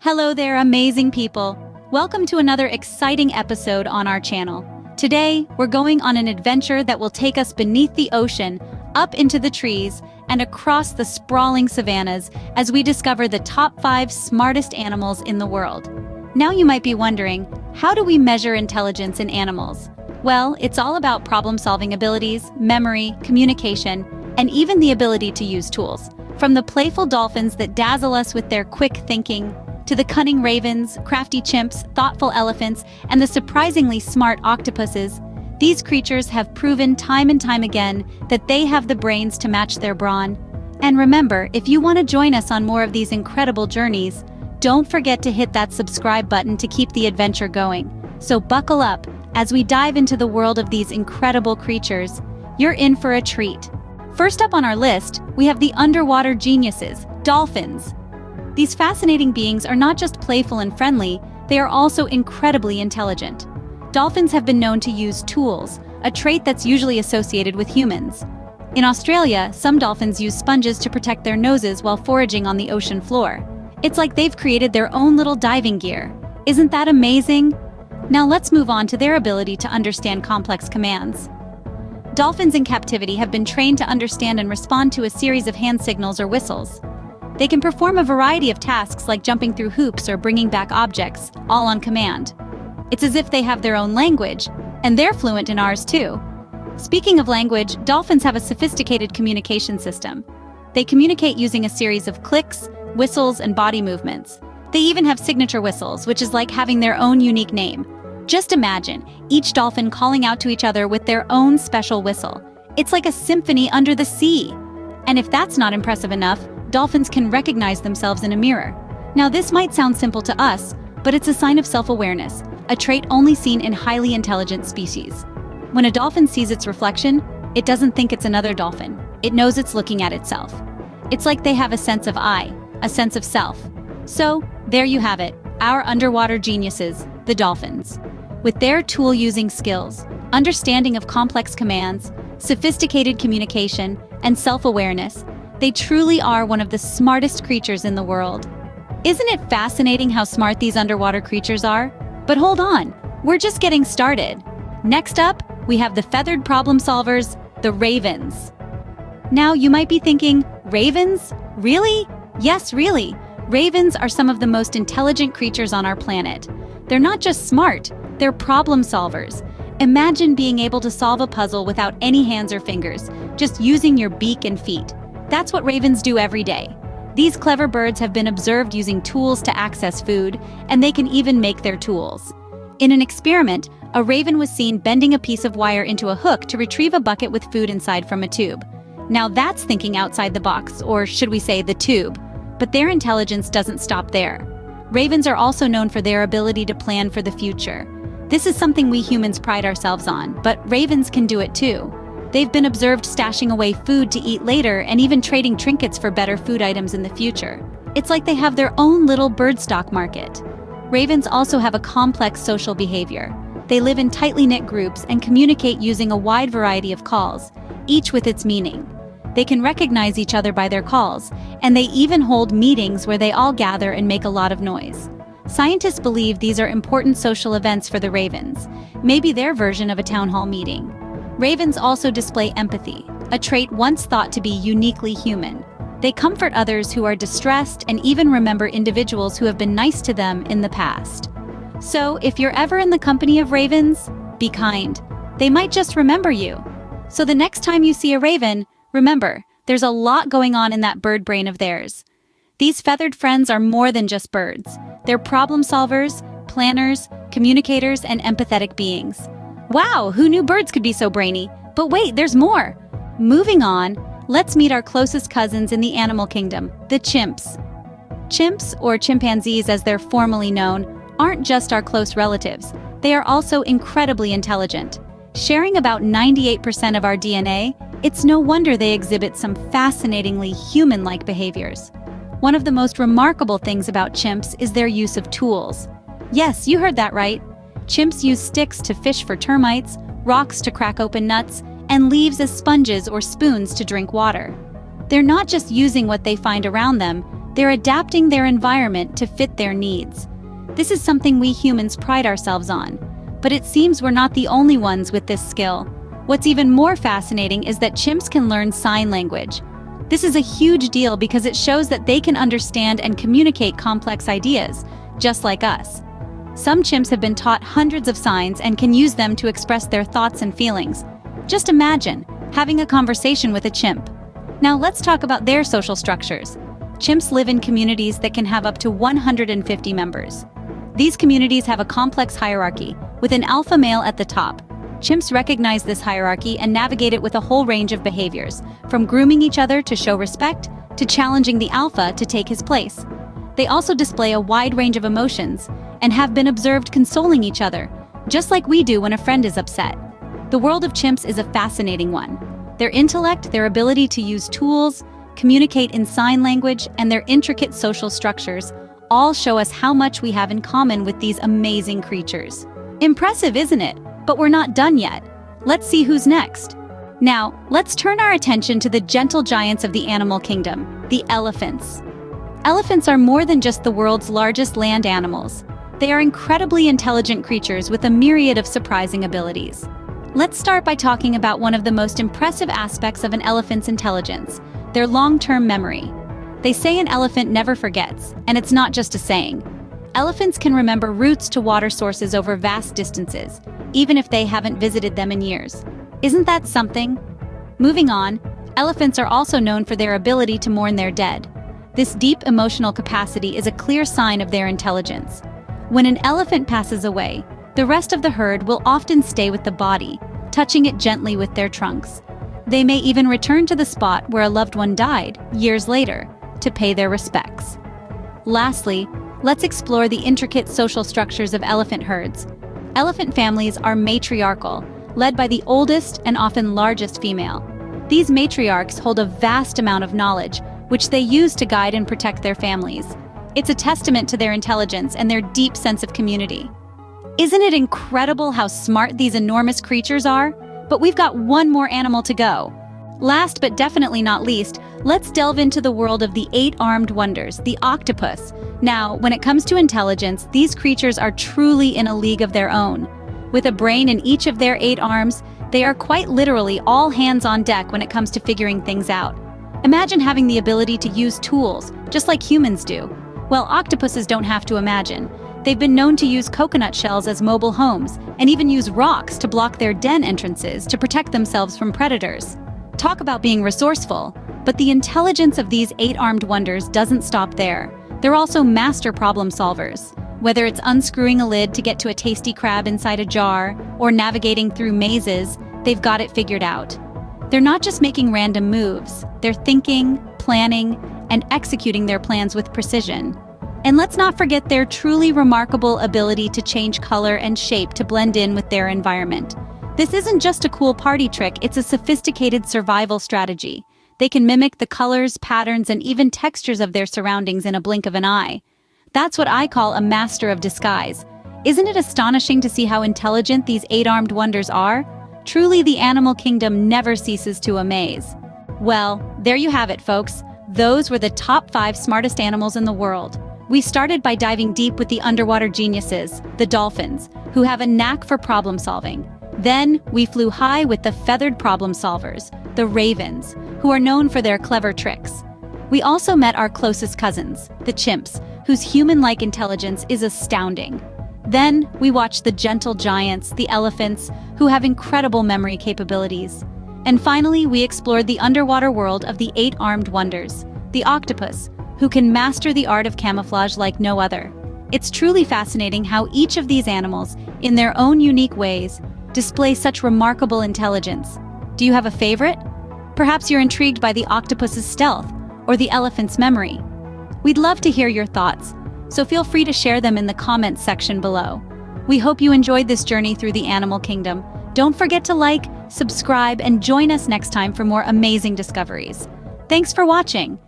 Hello there, amazing people. Welcome to another exciting episode on our channel. Today, we're going on an adventure that will take us beneath the ocean, up into the trees, and across the sprawling savannas as we discover the top 5 smartest animals in the world. Now you might be wondering, how do we measure intelligence in animals? Well, it's all about problem-solving abilities, memory, communication, and even the ability to use tools. From the playful dolphins that dazzle us with their quick thinking, to the cunning ravens, crafty chimps, thoughtful elephants, and the surprisingly smart octopuses, these creatures have proven time and time again that they have the brains to match their brawn. And remember, if you want to join us on more of these incredible journeys, don't forget to hit that subscribe button to keep the adventure going. So buckle up as we dive into the world of these incredible creatures. You're in for a treat. First up on our list, we have the underwater geniuses, dolphins. These fascinating beings are not just playful and friendly, they are also incredibly intelligent. Dolphins have been known to use tools, a trait that's usually associated with humans. In Australia, some dolphins use sponges to protect their noses while foraging on the ocean floor. It's like they've created their own little diving gear. Isn't that amazing? Now let's move on to their ability to understand complex commands. Dolphins in captivity have been trained to understand and respond to a series of hand signals or whistles. They can perform a variety of tasks like jumping through hoops or bringing back objects, all on command. It's as if they have their own language, and they're fluent in ours too. Speaking of language, dolphins have a sophisticated communication system. They communicate using a series of clicks, whistles, and body movements. They even have signature whistles, which is like having their own unique name. Just imagine, each dolphin calling out to each other with their own special whistle. It's like a symphony under the sea. And if that's not impressive enough, dolphins can recognize themselves in a mirror. Now this might sound simple to us, but it's a sign of self-awareness, a trait only seen in highly intelligent species. When a dolphin sees its reflection, it doesn't think it's another dolphin. It knows it's looking at itself. It's like they have a sense of I, a sense of self. So, there you have it, our underwater geniuses, the dolphins. With their tool-using skills, understanding of complex commands, sophisticated communication, and self-awareness, they truly are one of the smartest creatures in the world. Isn't it fascinating how smart these underwater creatures are? But hold on, we're just getting started. Next up, we have the feathered problem solvers, the ravens. Now you might be thinking, ravens? Really? Yes, really. Ravens are some of the most intelligent creatures on our planet. They're not just smart, they're problem solvers. Imagine being able to solve a puzzle without any hands or fingers, just using your beak and feet. That's what ravens do every day. These clever birds have been observed using tools to access food, and they can even make their tools. In an experiment, a raven was seen bending a piece of wire into a hook to retrieve a bucket with food inside from a tube. Now that's thinking outside the box, or should we say the tube. But their intelligence doesn't stop there. Ravens are also known for their ability to plan for the future. This is something we humans pride ourselves on, but ravens can do it too. They've been observed stashing away food to eat later and even trading trinkets for better food items in the future. It's like they have their own little bird stock market. Ravens also have a complex social behavior. They live in tightly knit groups and communicate using a wide variety of calls, each with its meaning. They can recognize each other by their calls, and they even hold meetings where they all gather and make a lot of noise. Scientists believe these are important social events for the ravens, maybe their version of a town hall meeting. Ravens also display empathy, a trait once thought to be uniquely human. They comfort others who are distressed and even remember individuals who have been nice to them in the past. So, if you're ever in the company of ravens, be kind. They might just remember you. So the next time you see a raven, remember, there's a lot going on in that bird brain of theirs. These feathered friends are more than just birds. They're problem solvers, planners, communicators, and empathetic beings. Wow, who knew birds could be so brainy? But wait, there's more! Moving on, let's meet our closest cousins in the animal kingdom, the chimps. Chimps, or chimpanzees as they're formally known, aren't just our close relatives. They are also incredibly intelligent. Sharing about 98% of our DNA, it's no wonder they exhibit some fascinatingly human-like behaviors. One of the most remarkable things about chimps is their use of tools. Yes, you heard that right. Chimps use sticks to fish for termites, rocks to crack open nuts, and leaves as sponges or spoons to drink water. They're not just using what they find around them, They're adapting their environment to fit their needs. This is something we humans pride ourselves on. But it seems we're not the only ones with this skill. What's even more fascinating is that chimps can learn sign language. This is a huge deal because it shows that they can understand and communicate complex ideas, just like us. Some chimps have been taught hundreds of signs and can use them to express their thoughts and feelings. Just imagine having a conversation with a chimp. Now let's talk about their social structures. Chimps live in communities that can have up to 150 members. These communities have a complex hierarchy, with an alpha male at the top. Chimps recognize this hierarchy and navigate it with a whole range of behaviors, from grooming each other to show respect, to challenging the alpha to take his place. They also display a wide range of emotions, and have been observed consoling each other, just like we do when a friend is upset. The world of chimps is a fascinating one. Their intellect, their ability to use tools, communicate in sign language, and their intricate social structures all show us how much we have in common with these amazing creatures. Impressive, isn't it? But we're not done yet. Let's see who's next. Now, let's turn our attention to the gentle giants of the animal kingdom, the elephants. Elephants are more than just the world's largest land animals. They are incredibly intelligent creatures with a myriad of surprising abilities. Let's start by talking about one of the most impressive aspects of an elephant's intelligence, their long-term memory. They say an elephant never forgets, and it's not just a saying. Elephants can remember routes to water sources over vast distances, even if they haven't visited them in years. Isn't that something? Moving on, elephants are also known for their ability to mourn their dead. This deep emotional capacity is a clear sign of their intelligence. When an elephant passes away, the rest of the herd will often stay with the body, touching it gently with their trunks. They may even return to the spot where a loved one died, years later, to pay their respects. Lastly, let's explore the intricate social structures of elephant herds. Elephant families are matriarchal, led by the oldest and often largest female. These matriarchs hold a vast amount of knowledge, which they use to guide and protect their families. It's a testament to their intelligence and their deep sense of community. Isn't it incredible how smart these enormous creatures are? But we've got one more animal to go. Last but definitely not least, let's delve into the world of the eight-armed wonders, the octopus. Now, when it comes to intelligence, these creatures are truly in a league of their own. With a brain in each of their 8 arms, they are quite literally all hands on deck when it comes to figuring things out. Imagine having the ability to use tools, just like humans do. Well, octopuses don't have to imagine. They've been known to use coconut shells as mobile homes, and even use rocks to block their den entrances to protect themselves from predators. Talk about being resourceful, but the intelligence of these 8-armed wonders doesn't stop there. They're also master problem solvers. Whether it's unscrewing a lid to get to a tasty crab inside a jar, or navigating through mazes, they've got it figured out. They're not just making random moves, they're thinking, planning, and executing their plans with precision. And let's not forget their truly remarkable ability to change color and shape to blend in with their environment. This isn't just a cool party trick, it's a sophisticated survival strategy. They can mimic the colors, patterns, and even textures of their surroundings in a blink of an eye. That's what I call a master of disguise. Isn't it astonishing to see how intelligent these 8-armed wonders are? Truly, the animal kingdom never ceases to amaze. Well, there you have it, folks. Those were the top 5 smartest animals in the world. We started by diving deep with the underwater geniuses, the dolphins, who have a knack for problem solving. Then, we flew high with the feathered problem solvers, the ravens, who are known for their clever tricks. We also met our closest cousins, the chimps, whose human-like intelligence is astounding. Then, we watched the gentle giants, the elephants, who have incredible memory capabilities. And finally, we explored the underwater world of the 8-armed wonders, the octopus, who can master the art of camouflage like no other. It's truly fascinating how each of these animals, in their own unique ways, display such remarkable intelligence. Do you have a favorite? Perhaps you're intrigued by the octopus's stealth or the elephant's memory. We'd love to hear your thoughts, so feel free to share them in the comments section below. We hope you enjoyed this journey through the animal kingdom. Don't forget to like, subscribe, and join us next time for more amazing discoveries. Thanks for watching.